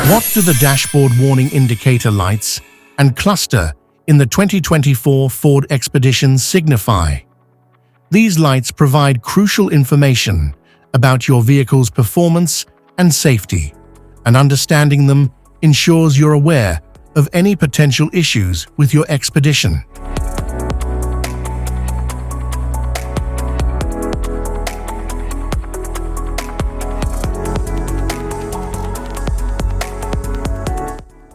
What do the dashboard warning indicator lights and cluster in the 2024 Ford Expedition signify? These lights provide crucial information about your vehicle's performance and safety, and understanding them ensures you're aware of any potential issues with your Expedition.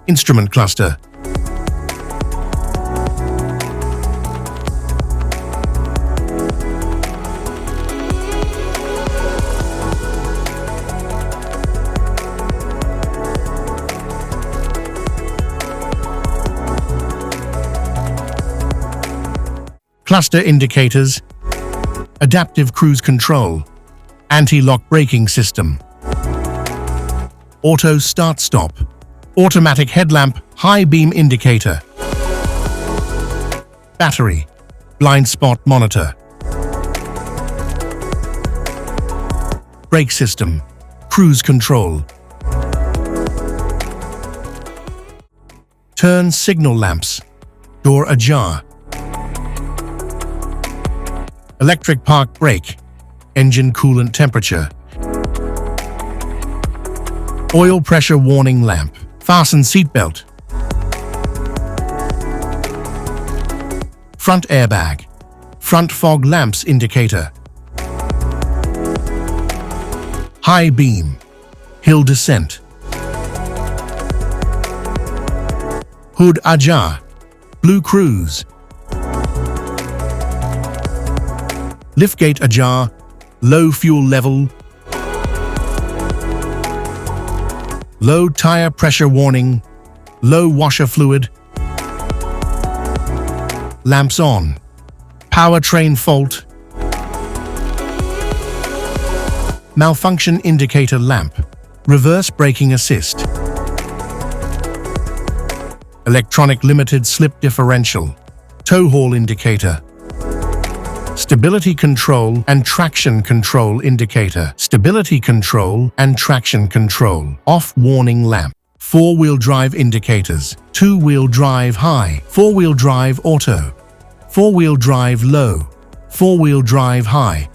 Instrument cluster. Cluster indicators, adaptive cruise control, anti-lock braking system, auto start-stop, automatic headlamp high beam indicator, battery, blind spot monitor, brake system, cruise control, turn signal lamps, door ajar, electric park brake, engine coolant temperature, oil pressure warning lamp, fasten seatbelt, front airbag, front fog lamps indicator, high beam, hill descent, hood ajar, blue cruise, liftgate ajar, low fuel level, low tire pressure warning, low washer fluid, lamps on, powertrain fault, malfunction indicator lamp, reverse braking assist, electronic limited slip differential, tow haul indicator, stability control and traction control indicator, stability control and traction control, off warning lamp, four-wheel drive indicators, two-wheel drive high, four-wheel drive auto, four-wheel drive low, four-wheel drive high,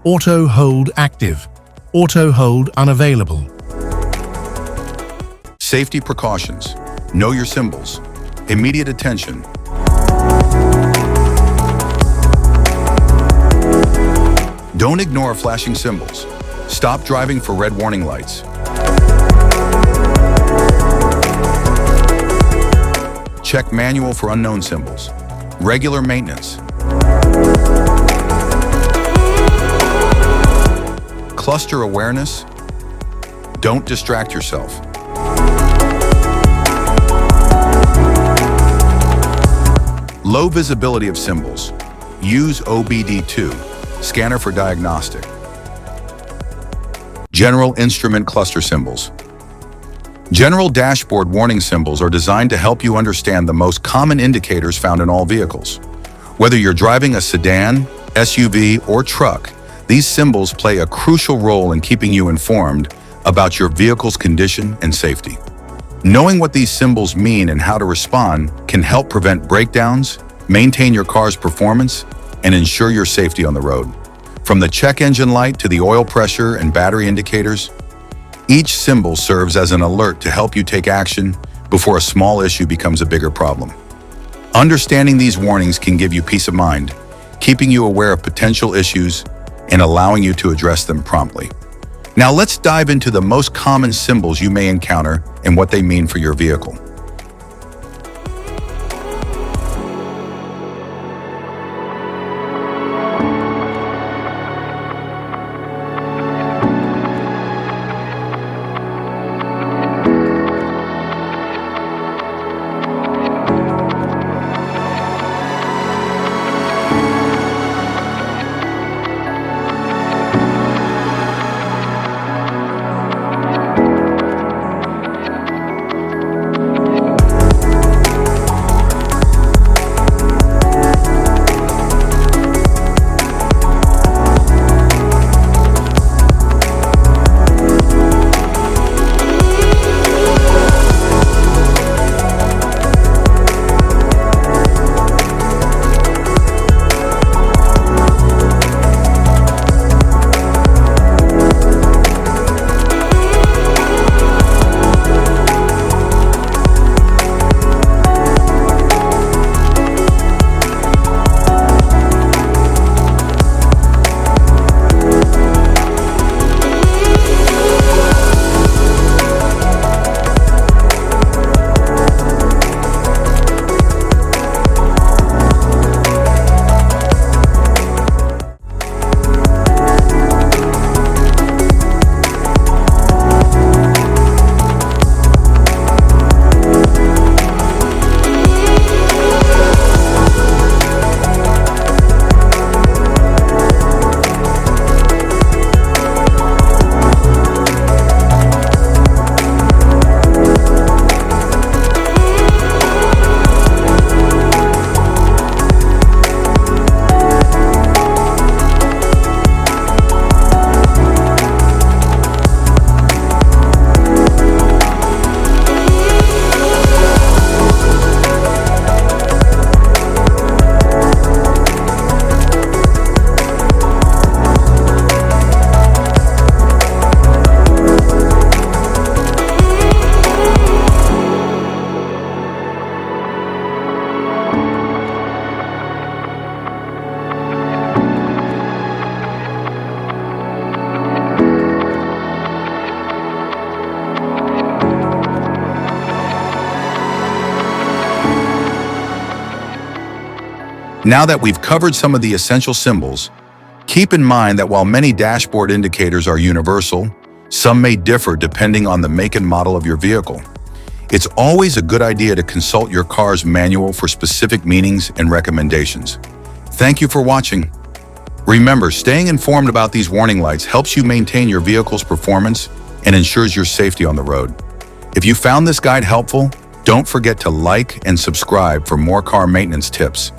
auto hold active, auto hold unavailable. Safety precautions. Know your symbols. Immediate attention. Don't ignore flashing symbols. Stop driving for red warning lights. Check manual for unknown symbols. Regular maintenance. Cluster awareness. Don't distract yourself. Low visibility of symbols. Use OBD2. Scanner for diagnostic. General instrument cluster symbols. General dashboard warning symbols are designed to help you understand the most common indicators found in all vehicles. Whether you're driving a sedan, SUV, or truck, these symbols play a crucial role in keeping you informed about your vehicle's condition and safety. Knowing what these symbols mean and how to respond can help prevent breakdowns, maintain your car's performance, and ensure your safety on the road. From the check engine light to the oil pressure and battery indicators, each symbol serves as an alert to help you take action before a small issue becomes a bigger problem. Understanding these warnings can give you peace of mind, keeping you aware of potential issues and allowing you to address them promptly. Now let's dive into the most common symbols you may encounter and what they mean for your vehicle. Now that we've covered some of the essential symbols, keep in mind that while many dashboard indicators are universal, some may differ depending on the make and model of your vehicle. It's always a good idea to consult your car's manual for specific meanings and recommendations. Thank you for watching. Remember, staying informed about these warning lights helps you maintain your vehicle's performance and ensures your safety on the road. If you found this guide helpful, don't forget to like and subscribe for more car maintenance tips.